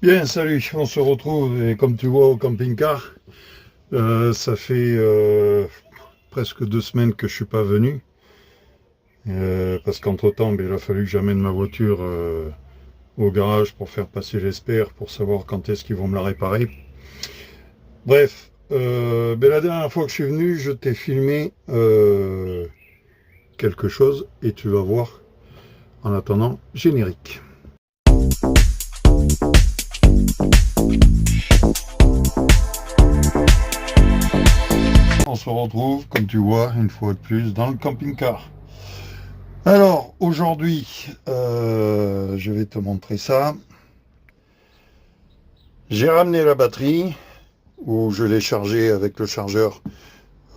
Bien, salut, on se retrouve et comme tu vois au camping-car. Ça fait presque 2 semaines que je suis pas venu parce qu'entre-temps, il a fallu que j'amène ma voiture au garage pour faire passer l'espère pour savoir quand est-ce qu'ils vont me la réparer. Bref, la dernière fois que je suis venu, je t'ai filmé quelque chose et tu vas voir. En attendant, générique. On se retrouve, comme tu vois, une fois de plus dans le camping-car. Alors, aujourd'hui, je vais te montrer ça. J'ai ramené la batterie, où je l'ai chargée avec le chargeur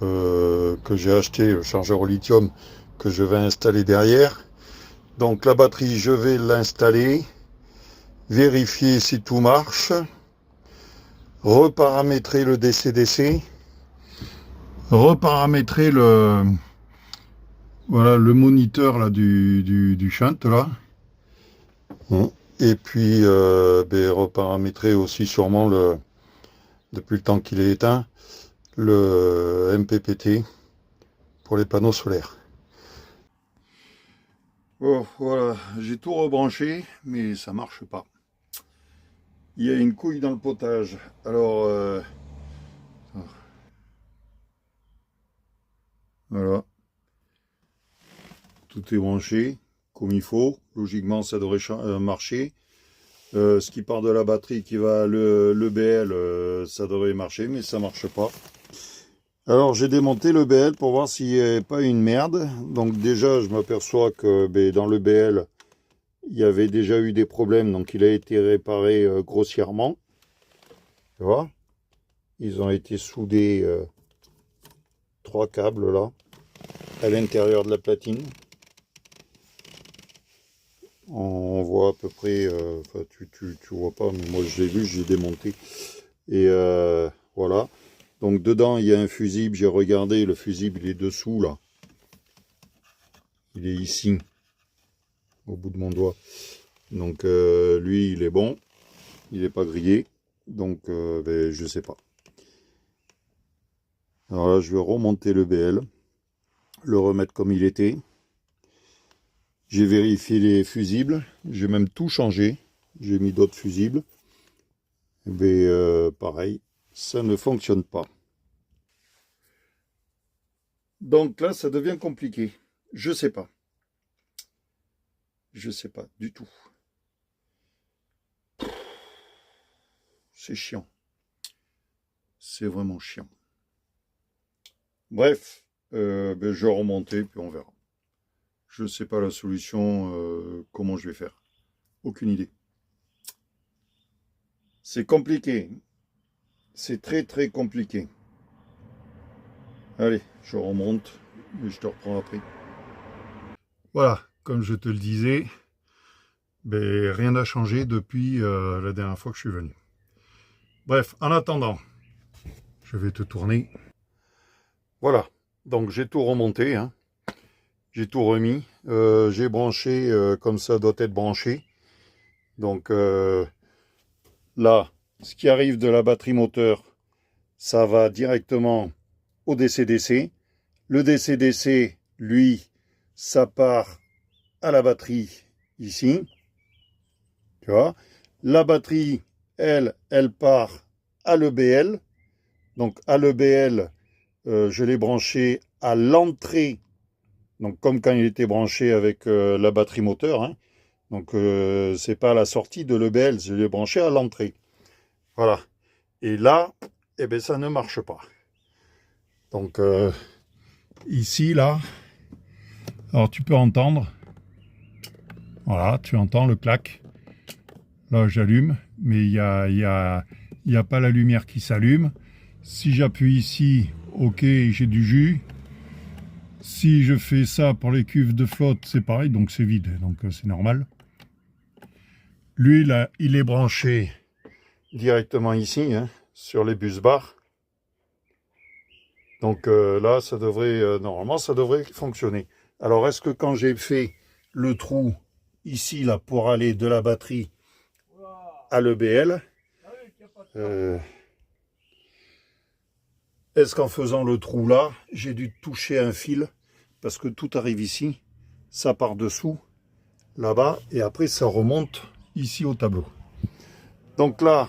que j'ai acheté, le chargeur au lithium que je vais installer derrière. Donc la batterie, je vais l'installer, vérifier si tout marche, reparamétrer le DC-DC, reparamétrer le moniteur là, du shunt là. Et puis reparamétrer aussi sûrement depuis le temps qu'il est éteint, le MPPT pour les panneaux solaires. Oh, voilà, j'ai tout rebranché, mais ça marche pas. Il y a une couille dans le potage. Alors, voilà, tout est branché comme il faut. Logiquement, ça devrait marcher. Ce qui part de la batterie qui va à l'EBL, ça devrait marcher, mais ça marche pas. Alors j'ai démonté le BL pour voir s'il n'y avait pas une merde. Donc déjà je m'aperçois que dans le BL il y avait déjà eu des problèmes, donc il a été réparé grossièrement. Tu vois, ils ont été soudés 3 câbles là à l'intérieur de la platine. On voit à peu près, tu vois pas, mais moi je l'ai vu, j'ai démonté. Et voilà. Donc dedans il y a un fusible, j'ai regardé, le fusible il est dessous là. Il est ici, au bout de mon doigt. Donc lui il est bon, il n'est pas grillé. Donc je sais pas. Alors là je vais remonter le BL, le remettre comme il était. J'ai vérifié les fusibles, j'ai même tout changé. J'ai mis d'autres fusibles. Mais pareil, ça ne fonctionne pas. Donc là, ça devient compliqué. Je sais pas. Je sais pas du tout. C'est chiant. C'est vraiment chiant. Bref, je vais remonter, puis on verra. Je ne sais pas la solution, comment je vais faire. Aucune idée. C'est compliqué. C'est très très compliqué. Allez, je remonte et je te reprends après. Voilà, comme je te le disais, rien n'a changé depuis la dernière fois que je suis venu. Bref, en attendant, je vais te tourner. Voilà, donc j'ai tout remonté, hein. J'ai tout remis. J'ai branché comme ça doit être branché. Donc là, ce qui arrive de la batterie moteur, ça va directement au DC-DC. Le DC-DC, lui, ça part à la batterie ici. Tu vois. La batterie, elle part à l'EBL. Donc à l'EBL, je l'ai branché à l'entrée. Donc comme quand il était branché avec la batterie moteur. Hein. Donc c'est pas à la sortie de l'EBL, je l'ai branché à l'entrée. Voilà. Et là, ça ne marche pas. Donc ici, là, alors tu peux entendre. Voilà, tu entends le clac. Là, j'allume, mais il y a pas la lumière qui s'allume. Si j'appuie ici, ok, j'ai du jus. Si je fais ça pour les cuves de flotte, c'est pareil, donc c'est vide, donc c'est normal. Lui, là, il est branché directement ici, hein, sur les bus bars. Donc là, ça devrait, normalement, ça devrait fonctionner. Alors, est-ce que quand j'ai fait le trou ici, là, pour aller de la batterie à l'EBL. Est-ce qu'en faisant le trou là, j'ai dû toucher un fil? Parce que tout arrive ici, ça part dessous, là-bas, et après ça remonte ici au tableau. Donc là,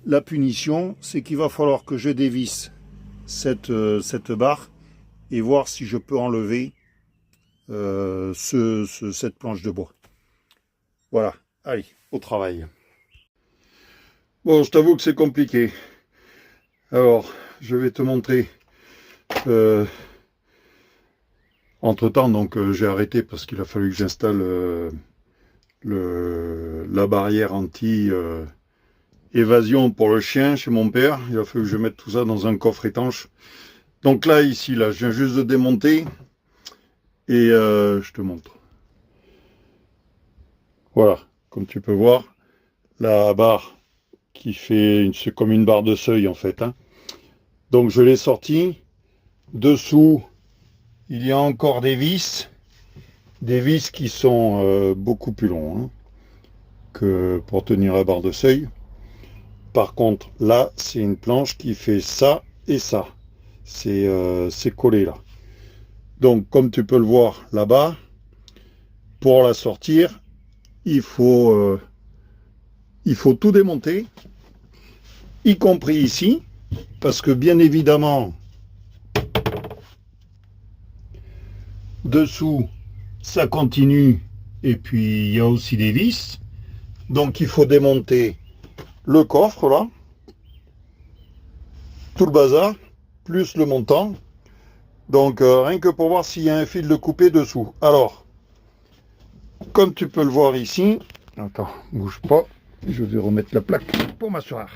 la punition, c'est qu'il va falloir que je dévisse cette barre et voir si je peux enlever cette planche de bois. Voilà, allez, au travail. Bon, je t'avoue que c'est compliqué. Alors, je vais te montrer. Entre-temps, donc j'ai arrêté parce qu'il a fallu que j'installe la barrière anti-évasion pour le chien chez mon père. Il a fallu que je mette tout ça dans un coffre étanche. Donc là, ici, là, je viens juste de démonter et je te montre. Voilà, comme tu peux voir, la barre qui fait, c'est comme une barre de seuil en fait. Hein. Donc je l'ai sortie. Dessous, il y a encore des vis qui sont beaucoup plus longs hein, que pour tenir la barre de seuil. Par contre, là, c'est une planche qui fait ça et ça. C'est collé là. Donc, comme tu peux le voir là-bas, pour la sortir, il faut tout démonter, y compris ici, parce que bien évidemment, dessous, ça continue, et puis il y a aussi des vis. Donc, il faut démonter le coffre, là, tout le bazar, plus le montant. Donc, rien que pour voir s'il y a un fil de coupé dessous. Alors, comme tu peux le voir ici, attends, bouge pas, je vais remettre la plaque pour m'asseoir.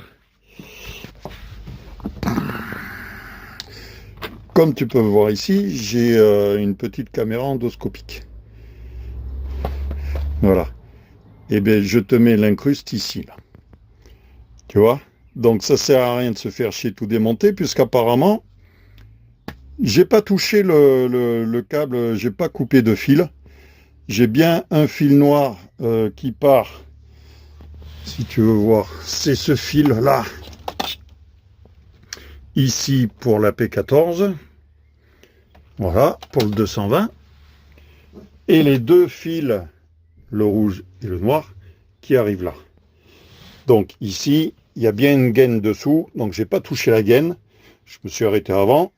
Comme tu peux le voir ici, j'ai une petite caméra endoscopique. Voilà. Et bien, je te mets l'incruste ici, là. Tu vois? Donc, ça sert à rien de se faire chier tout démonter, puisqu'apparemment, j'ai pas touché le câble, j'ai pas coupé de fil. J'ai bien un fil noir qui part, si tu veux voir, c'est ce fil-là, ici pour la P14, voilà, pour le 220, et les deux fils, le rouge et le noir, qui arrivent là. Donc ici, il y a bien une gaine dessous, donc j'ai pas touché la gaine, je me suis arrêté avant,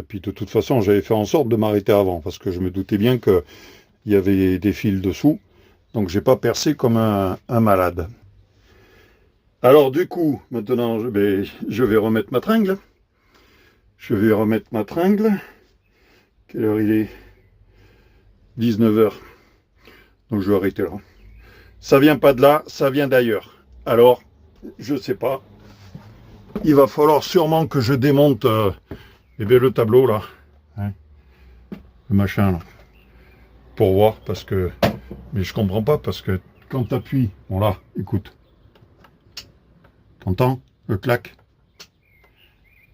puis de toute façon j'avais fait en sorte de m'arrêter avant, parce que je me doutais bien que il y avait des fils dessous, donc j'ai pas percé comme un malade. Alors du coup, maintenant je vais remettre ma tringle. Je vais remettre ma tringle. Quelle heure il est? 19h. Donc je vais arrêter là. Ça vient pas de là, ça vient d'ailleurs. Alors, je sais pas. Il va falloir sûrement que je démonte le tableau là. Hein, le machin là. Pour voir, parce que... Mais je comprends pas, parce que quand tu appuies... Bon là, écoute. T'entends le clac?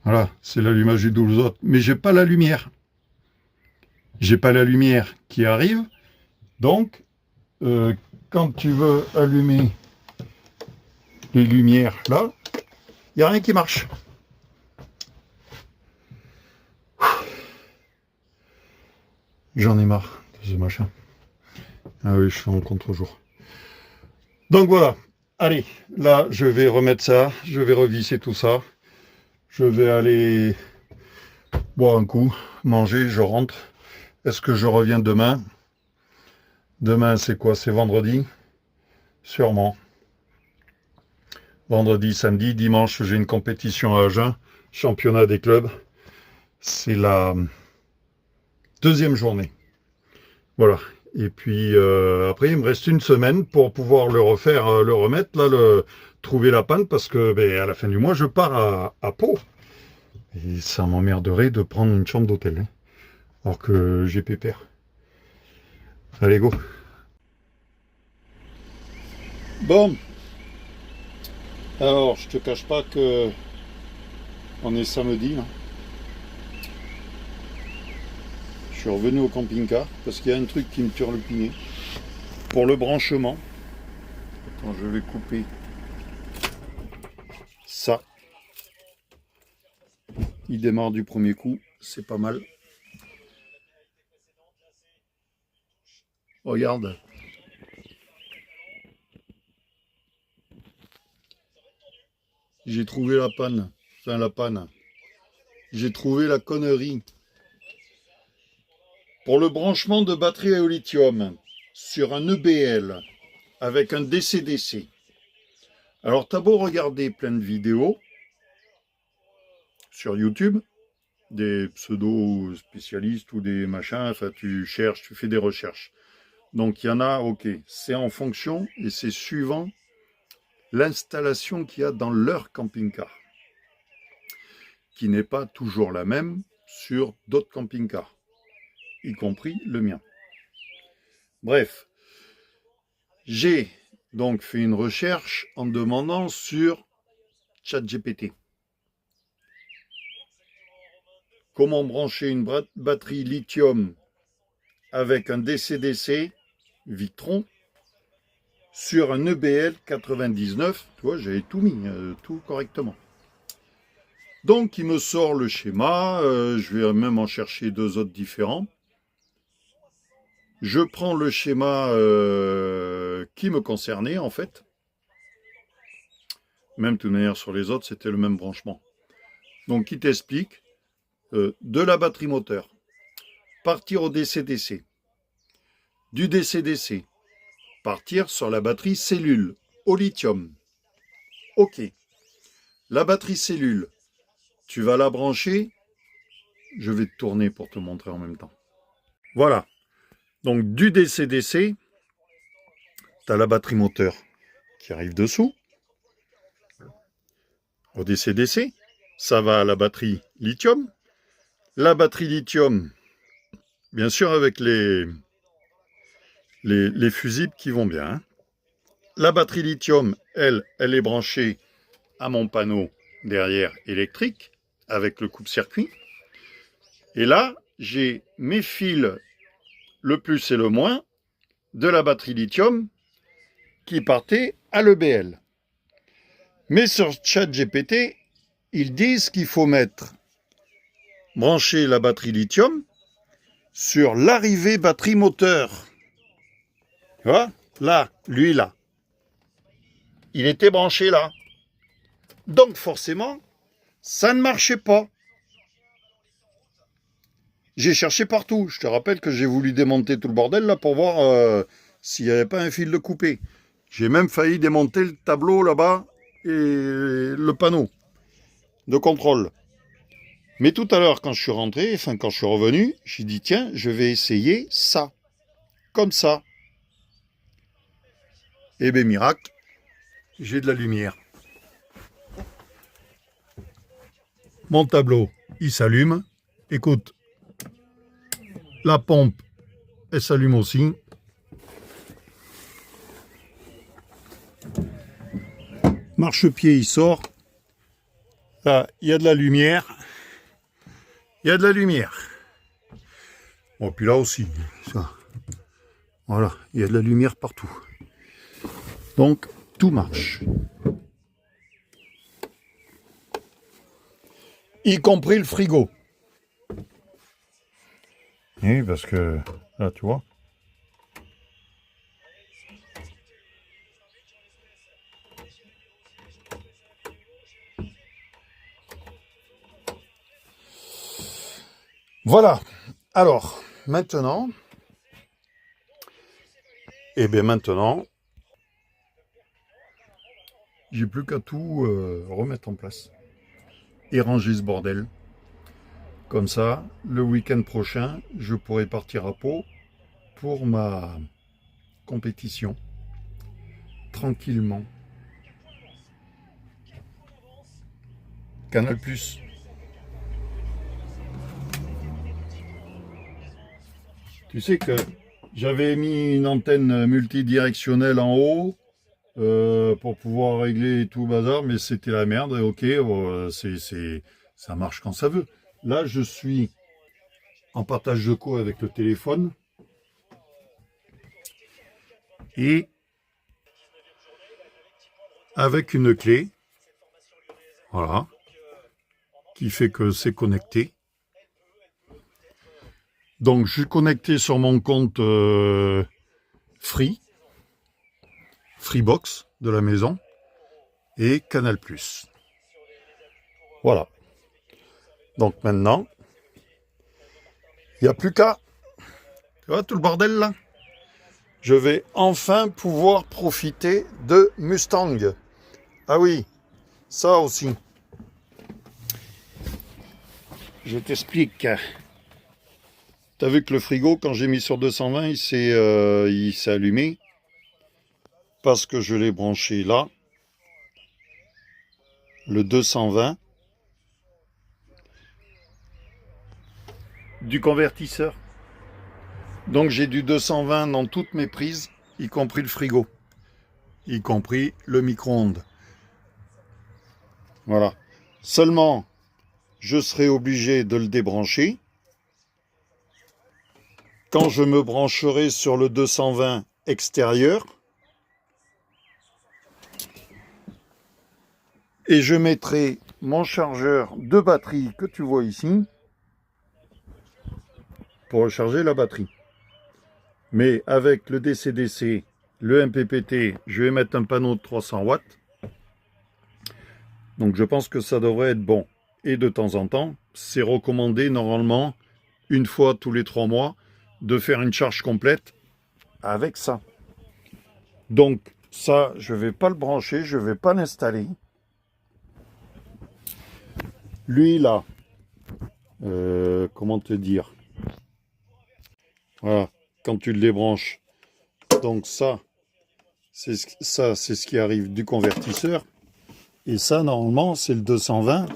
Voilà, c'est l'allumage du double. Mais j'ai pas la lumière. J'ai pas la lumière qui arrive. Donc, quand tu veux allumer les lumières là, il n'y a rien qui marche. J'en ai marre de ce machin. Ah oui, je fais en contre-jour. Donc voilà. Allez, là, je vais remettre ça. Je vais revisser tout ça. Je vais aller boire un coup, manger, je rentre. Est-ce que je reviens demain? Demain, c'est quoi? C'est vendredi? Sûrement. Vendredi, samedi, dimanche, j'ai une compétition à Agen, championnat des clubs. C'est la deuxième journée. Voilà. Et puis après, il me reste une semaine pour pouvoir le refaire, le remettre, là, trouver la panne, parce que à la fin du mois, je pars à Pau. Et ça m'emmerderait de prendre une chambre d'hôtel, hein, alors que j'ai pépère. Allez, go. Bon. Alors, je te cache pas que on est samedi, là. Je suis revenu au camping-car parce qu'il y a un truc qui me turlupinait. Pour le branchement, attends, je vais couper Il démarre du premier coup, c'est pas mal. Regarde. J'ai trouvé la panne. Enfin, la panne. J'ai trouvé la connerie. Pour le branchement de batterie au lithium sur un EBL avec un DC-DC. Alors, t'as beau regarder plein de vidéos sur YouTube, des pseudo-spécialistes ou des machins, enfin, tu cherches, tu fais des recherches. Donc, il y en a, ok, c'est en fonction et c'est suivant l'installation qu'il y a dans leur camping-car, qui n'est pas toujours la même sur d'autres camping-cars, y compris le mien. Bref, j'ai donc fait une recherche en demandant sur ChatGPT. Comment brancher une batterie lithium avec un DC-DC Victron sur un EBL 99. Tu vois, j'avais tout mis, tout correctement. Donc, il me sort le schéma. Je vais même en chercher 2 autres différents. Je prends le schéma qui me concernait, en fait. Même de toute manière, sur les autres, c'était le même branchement. Donc, il t'explique de la batterie moteur, partir au DC-DC, du DC-DC, partir sur la batterie cellule au lithium. Ok. La batterie cellule, tu vas la brancher. Je vais te tourner pour te montrer en même temps. Voilà. Donc du DC-DC, tu as la batterie moteur qui arrive dessous. Au DC-DC, ça va à la batterie lithium. La batterie lithium, bien sûr avec les fusibles qui vont bien. Hein. La batterie lithium, elle est branchée à mon panneau derrière électrique avec le coupe-circuit. Et là, j'ai mes fils, le plus et le moins, de la batterie lithium qui partait à l'EBL. Mais sur ChatGPT, ils disent qu'il faut brancher la batterie lithium sur l'arrivée batterie moteur. Tu vois ? Là, lui là. Il était branché là. Donc forcément, ça ne marchait pas. J'ai cherché partout. Je te rappelle que j'ai voulu démonter tout le bordel là pour voir s'il n'y avait pas un fil de coupé. J'ai même failli démonter le tableau là-bas et le panneau de contrôle. Mais tout à l'heure, quand je suis rentré, quand je suis revenu, j'ai dit tiens, je vais essayer ça. Comme ça. Et bien, miracle, j'ai de la lumière. Mon tableau, il s'allume. Écoute, la pompe, elle s'allume aussi. Marchepied, il sort. Là, il y a de la lumière. Il y a de la lumière. Bon, puis là aussi, ça. Voilà, il y a de la lumière partout. Donc, tout marche. Y compris le frigo. Oui, parce que, là, tu vois. Voilà. Alors, maintenant, j'ai plus qu'à tout remettre en place et ranger ce bordel. Comme ça, le week-end prochain, je pourrai partir à Pau pour ma compétition. Tranquillement. Canal+. Tu sais que j'avais mis une antenne multidirectionnelle en haut pour pouvoir régler tout le bazar, mais c'était la merde. Ok, ça marche quand ça veut. Là, je suis en partage de co avec le téléphone et avec une clé, voilà, qui fait que c'est connecté. Donc je suis connecté sur mon compte Freebox de la maison et Canal+. Voilà. Donc maintenant, il n'y a plus qu'à... Tu vois tout le bordel là? Je vais enfin pouvoir profiter de Mustang. Ah oui, ça aussi. Je t'explique. T'as vu que le frigo, quand j'ai mis sur 220, il s'est allumé. Parce que je l'ai branché là. Le 220. Du convertisseur. Donc j'ai du 220 dans toutes mes prises, y compris le frigo. Y compris le micro-ondes. Voilà. Seulement, je serai obligé de le débrancher. Quand je me brancherai sur le 220 extérieur, et je mettrai mon chargeur de batterie que tu vois ici pour recharger la batterie. Mais avec le DC-DC, le MPPT, je vais mettre un panneau de 300 watts. Donc je pense que ça devrait être bon. Et de temps en temps, c'est recommandé normalement, une fois tous les 3 mois, de faire une charge complète avec ça. Donc ça, je ne vais pas le brancher, je ne vais pas l'installer. Lui là, comment te dire? Voilà, quand tu le débranches. Donc ça, c'est ce qui arrive du convertisseur. Et ça, normalement, c'est le 220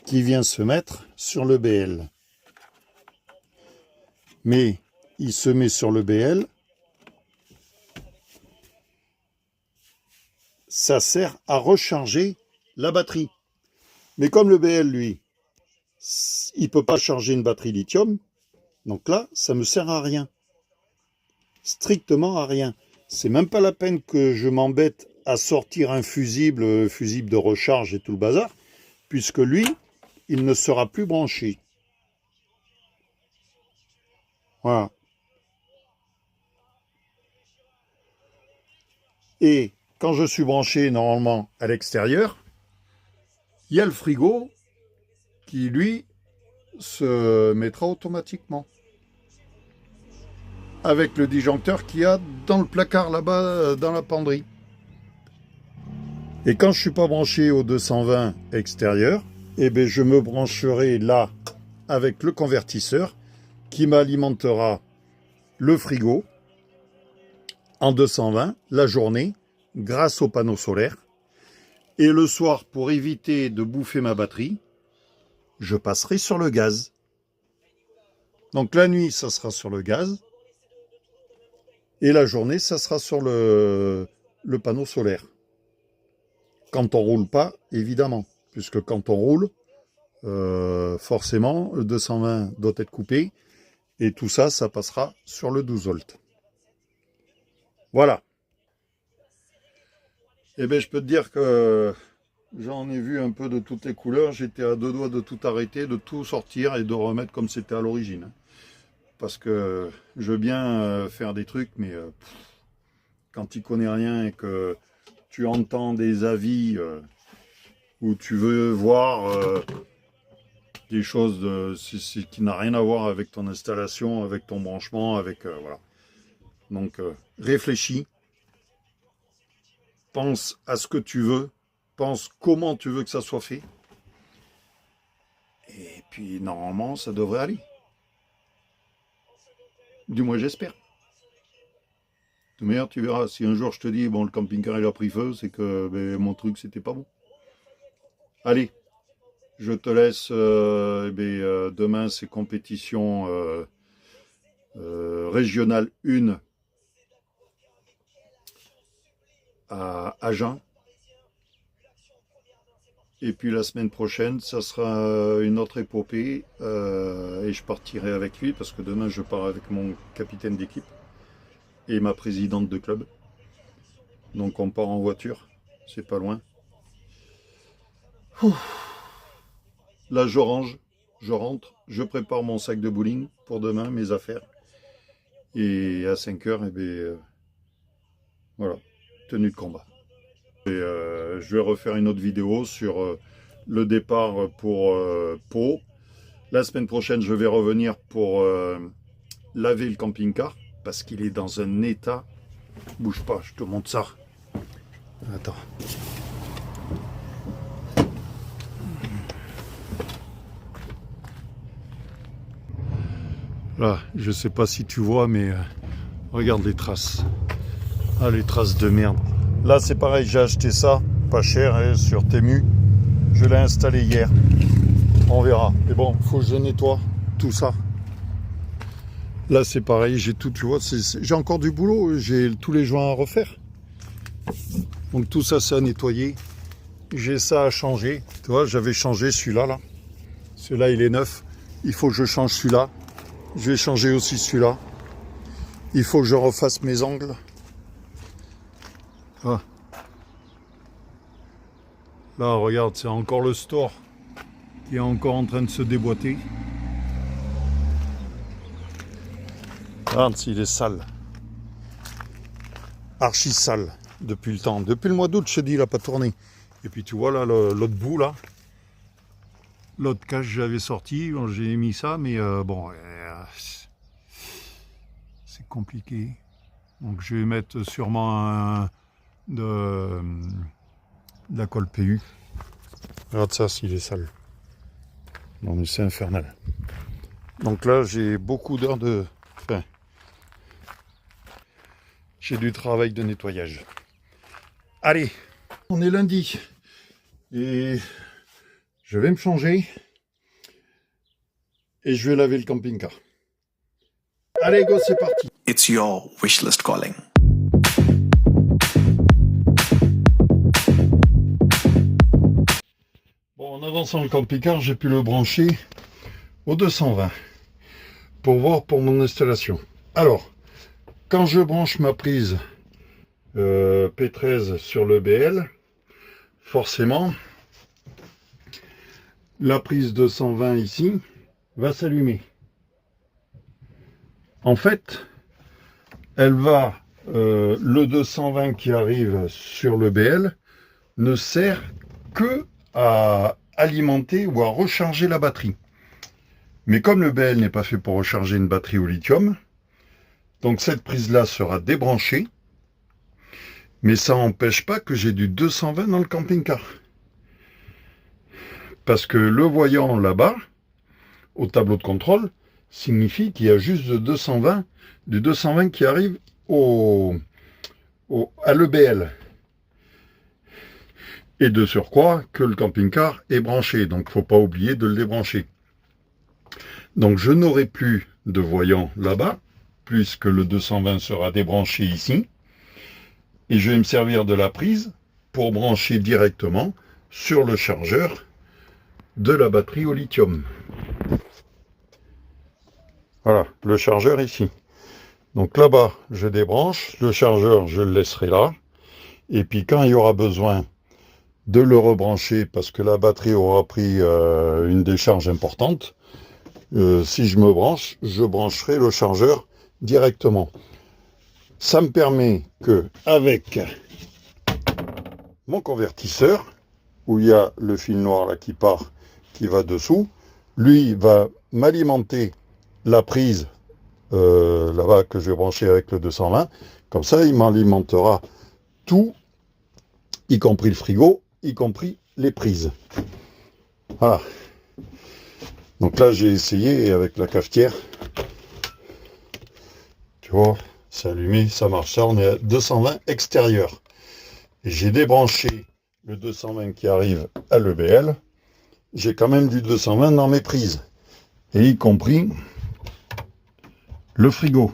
qui vient se mettre sur le BL. Mais il se met sur le BL. Ça sert à recharger la batterie. Mais comme le BL, lui, il ne peut pas charger une batterie lithium, donc là, ça ne me sert à rien. Strictement à rien. C'est même pas la peine que je m'embête à sortir un fusible de recharge et tout le bazar, puisque lui, il ne sera plus branché. Voilà. Et quand je suis branché normalement à l'extérieur, il y a le frigo qui, lui, se mettra automatiquement. Avec le disjoncteur qu'il y a dans le placard là-bas, dans la penderie. Et quand je ne suis pas branché au 220 extérieur, eh bien je me brancherai là avec le convertisseur qui m'alimentera le frigo en 220 la journée grâce au panneau solaire. Et le soir, pour éviter de bouffer ma batterie, je passerai sur le gaz. Donc la nuit, ça sera sur le gaz. Et la journée, ça sera sur le panneau solaire. Quand on roule pas, évidemment. Puisque quand on roule, forcément, le 220 doit être coupé. Et tout ça, ça passera sur le 12 volts. Voilà. Eh bien, je peux te dire que j'en ai vu un peu de toutes les couleurs. J'étais à 2 doigts de tout arrêter, de tout sortir et de remettre comme c'était à l'origine. Parce que je veux bien faire des trucs, mais quand tu connais rien et que tu entends des avis où tu veux voir des choses qui n'a rien à voir avec ton installation, avec ton branchement, avec voilà. Donc réfléchis, pense à ce que tu veux, pense comment tu veux que ça soit fait, et puis normalement ça devrait aller. Du moins j'espère. De toute manière, tu verras, si un jour je te dis, bon, le camping-car il a pris feu, c'est que ben, mon truc c'était pas bon. Allez, je te laisse, demain c'est compétition régionale 1 à Agen. Et puis la semaine prochaine, ça sera une autre épopée et je partirai avec lui parce que demain je pars avec mon capitaine d'équipe et ma présidente de club. Donc on part en voiture, c'est pas loin. Ouh. Là, je range, je rentre, je prépare mon sac de bowling pour demain, mes affaires. Et à 5 heures, eh bien, voilà, tenue de combat. Et, je vais refaire une autre vidéo sur le départ pour Pau. La semaine prochaine, je vais revenir pour laver le camping-car parce qu'il est dans un état. Bouge pas, je te montre ça. Attends. Là, je sais pas si tu vois, mais regarde les traces. Ah, les traces de merde. Là, c'est pareil, j'ai acheté ça, pas cher, hein, sur Temu. Je l'ai installé hier. On verra. Mais bon, faut que je nettoie tout ça. Là, c'est pareil, j'ai tout, tu vois, j'ai encore du boulot, j'ai tous les joints à refaire. Donc tout ça, c'est à nettoyer. J'ai ça à changer. Tu vois, j'avais changé celui-là, là. Celui-là, il est neuf. Il faut que je change celui-là. Je vais changer aussi celui-là. Il faut que je refasse mes angles. Ah. Là, regarde, c'est encore le store qui est encore en train de se déboîter. Regarde s'il est sale. Archi sale depuis le temps. Depuis le mois d'août, je te dis, il n'a pas tourné. Et puis tu vois là, l'autre bout là. L'autre cache j'avais sorti, bon, j'ai mis ça, mais bon, c'est compliqué. Donc je vais mettre sûrement de la colle PU. Regarde ça s'il est sale. Non mais c'est infernal. Donc là j'ai beaucoup d'heures de... Enfin, j'ai du travail de nettoyage. Allez, on est lundi. Et je vais me changer. Et je vais laver le camping-car. Allez go, c'est parti. It's your wish list calling. Bon, en avançant le camping-car, j'ai pu le brancher au 220 pour voir pour mon installation. Alors, quand je branche ma prise P13 sur le BL, forcément, la prise 220 ici va s'allumer. En fait, elle va, le 220 qui arrive sur le BL ne sert que à alimenter ou à recharger la batterie. Mais comme le BL n'est pas fait pour recharger une batterie au lithium, donc cette prise-là sera débranchée, mais ça n'empêche pas que j'ai du 220 dans le camping-car. Parce que le voyant là-bas, au tableau de contrôle, signifie qu'il y a juste du 220 qui arrive à l'EBL. Et de surcroît, que le camping-car est branché, donc il ne faut pas oublier de le débrancher. Donc je n'aurai plus de voyant là-bas, puisque le 220 sera débranché ici, et je vais me servir de la prise pour brancher directement sur le chargeur de la batterie au lithium. Voilà, le chargeur ici. Donc là-bas, je débranche, le chargeur, je le laisserai là, et puis quand il y aura besoin de le rebrancher, parce que la batterie aura pris une décharge importante, si je me branche, je brancherai le chargeur directement. Ça me permet que, avec mon convertisseur, où il y a le fil noir là qui part, qui va dessous, lui va m'alimenter la prise là-bas que je vais brancher avec le 220. Comme ça, il m'alimentera tout, y compris le frigo, y compris les prises. Voilà. Donc là, j'ai essayé avec la cafetière. Tu vois, c'est allumé, ça marche. Ça, on est à 220 extérieur. Et j'ai débranché le 220 qui arrive à l'EBL. J'ai quand même du 220 dans mes prises. Et y compris le frigo.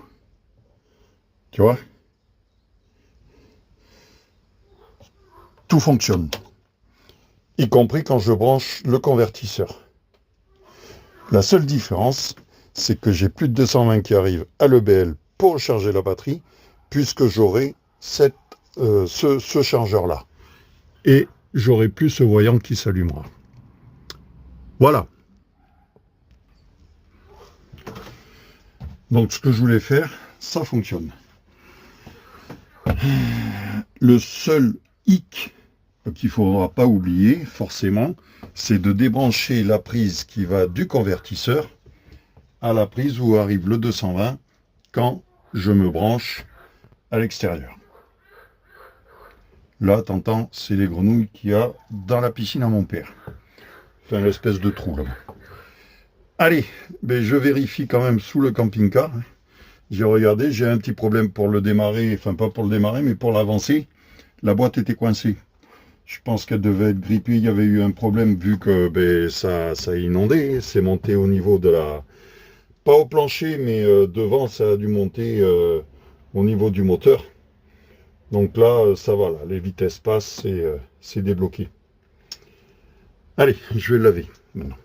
Tu vois? Tout fonctionne. Y compris quand je branche le convertisseur. La seule différence, c'est que j'ai plus de 220 qui arrivent à l'EBL pour charger la batterie, puisque j'aurai ce chargeur-là. Et j'aurai plus ce voyant qui s'allumera. Voilà. Donc ce que je voulais faire, ça fonctionne. Le seul hic qu'il ne faudra pas oublier, forcément, c'est de débrancher la prise qui va du convertisseur à la prise où arrive le 220 quand je me branche à l'extérieur. Là, t'entends, c'est les grenouilles qu'il y a dans la piscine à mon père. Enfin, l'espèce de trou là. Allez, ben, je vérifie quand même sous le camping-car. J'ai regardé, j'ai un petit problème pour le démarrer, enfin pas pour le démarrer, mais pour l'avancer. La boîte était coincée. Je pense qu'elle devait être grippée, il y avait eu un problème vu que ben, ça a inondé, c'est monté au niveau de la... Pas au plancher, mais devant, ça a dû monter au niveau du moteur. Donc là, ça va, là, les vitesses passent, c'est débloqué. Allez, je vais le laver maintenant.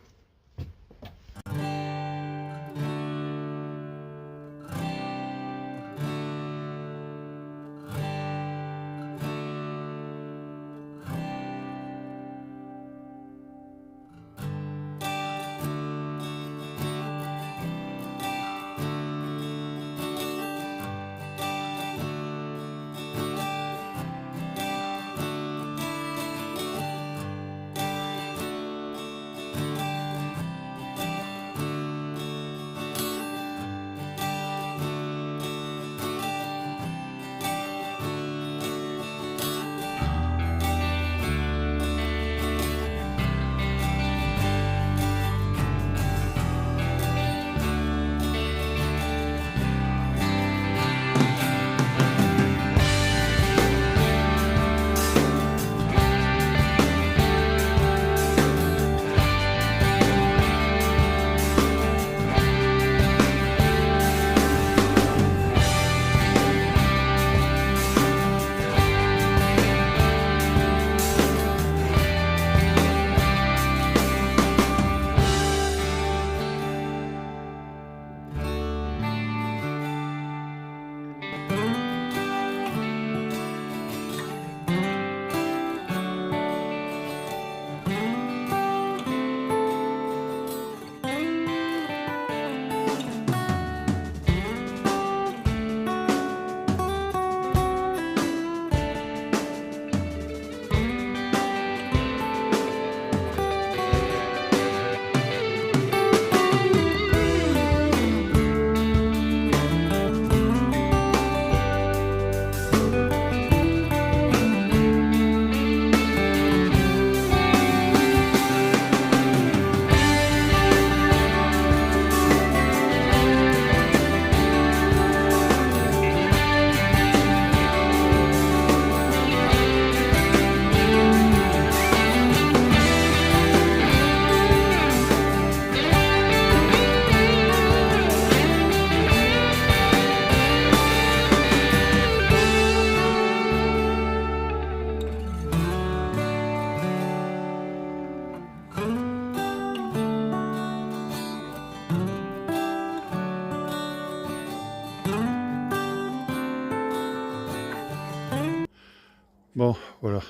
Bon, voilà,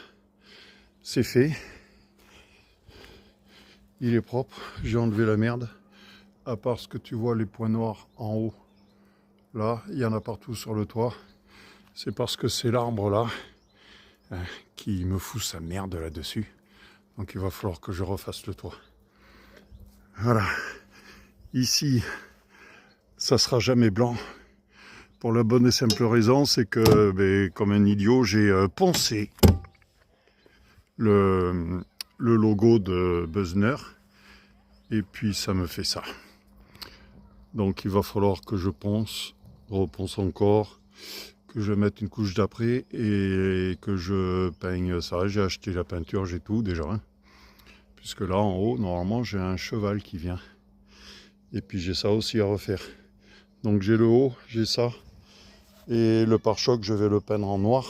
c'est fait. Il est propre, j'ai enlevé la merde. À part ce que tu vois, les points noirs en haut. Là, il y en a partout sur le toit. C'est parce que c'est l'arbre là qui me fout sa merde là-dessus. Donc il va falloir que je refasse le toit. Voilà. Ici, ça sera jamais blanc. Pour la bonne et simple raison, c'est que, ben, comme un idiot, j'ai poncé le logo de Buzzner. Et puis ça me fait ça. Donc il va falloir que je reponce encore, que je mette une couche d'après et que je peigne ça. J'ai acheté la peinture, j'ai tout déjà. Hein. Puisque là en haut, normalement, j'ai un cheval qui vient. Et puis j'ai ça aussi à refaire. Donc j'ai le haut, j'ai ça. Et le pare-choc, je vais le peindre en noir.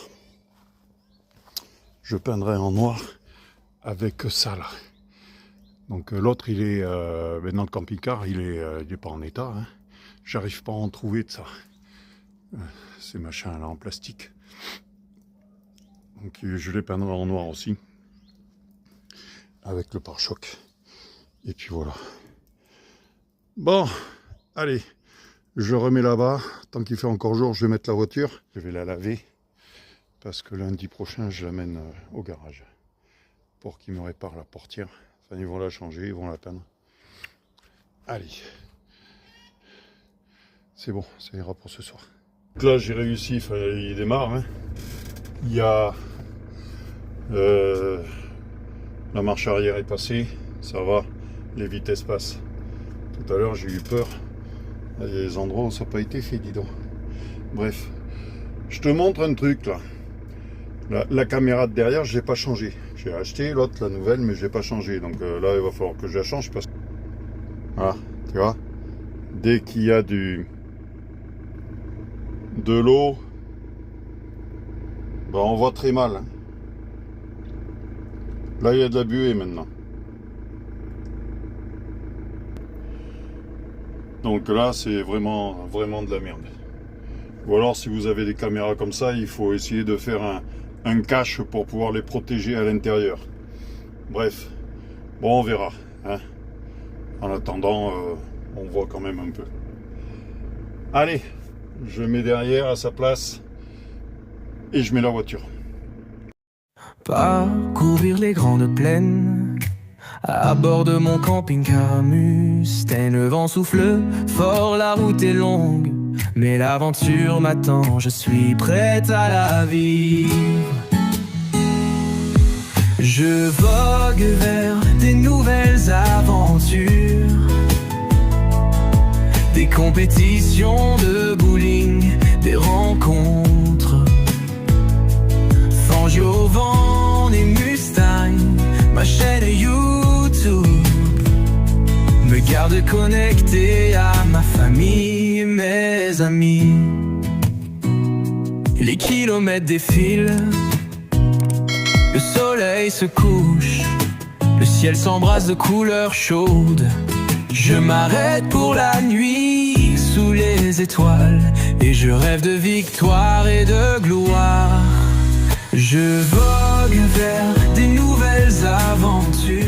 Je peindrai en noir avec ça là. Donc l'autre, il est dans le camping-car, il est pas en état. Hein. J'arrive pas à en trouver de ça. Ces machins là en plastique. Donc je les peindrai en noir aussi. Avec le pare-choc. Et puis voilà. Bon, allez, je remets là-bas. Tant qu'il fait encore jour, je vais mettre la voiture. Je vais la laver. Parce que lundi prochain, je l'amène au garage. Pour qu'ils me réparent la portière. Enfin, ils vont la changer, ils vont la peindre. Allez. C'est bon, ça ira pour ce soir. Donc là, j'ai réussi, enfin, il démarre. Hein. Il y a... la marche arrière est passée, ça va, les vitesses passent. Tout à l'heure, j'ai eu peur. Il y a des endroits où ça n'a pas été fait, dis donc. Bref, je te montre un truc là. La caméra de derrière, je l'ai pas changé. J'ai acheté l'autre, la nouvelle, mais je l'ai pas changé. Donc là, il va falloir que je la change parce que... Voilà, tu vois. Dès qu'il y a de l'eau, ben, on voit très mal. Hein. Là, il y a de la buée maintenant. Donc là, c'est vraiment de la merde. Ou alors, si vous avez des caméras comme ça, il faut essayer de faire un cache pour pouvoir les protéger à l'intérieur. Bref, bon, on verra. Hein. En attendant, on voit quand même un peu. Allez, je mets derrière à sa place et je mets la voiture. Parcourir les grandes plaines à bord de mon camping-car Mustang. Le vent souffle fort, la route est longue, mais l'aventure m'attend, je suis prête à la vivre. Je vogue vers des nouvelles aventures, des compétitions de bowling, des rencontres. Fange au vent des Mustangs, ma chaîne YouTube me garde connecté à ma famille et mes amis. Les kilomètres défilent, le soleil se couche, le ciel s'embrase de couleurs chaudes. Je m'arrête pour la nuit sous les étoiles et je rêve de victoire et de gloire. Je vogue vers des nouvelles aventures,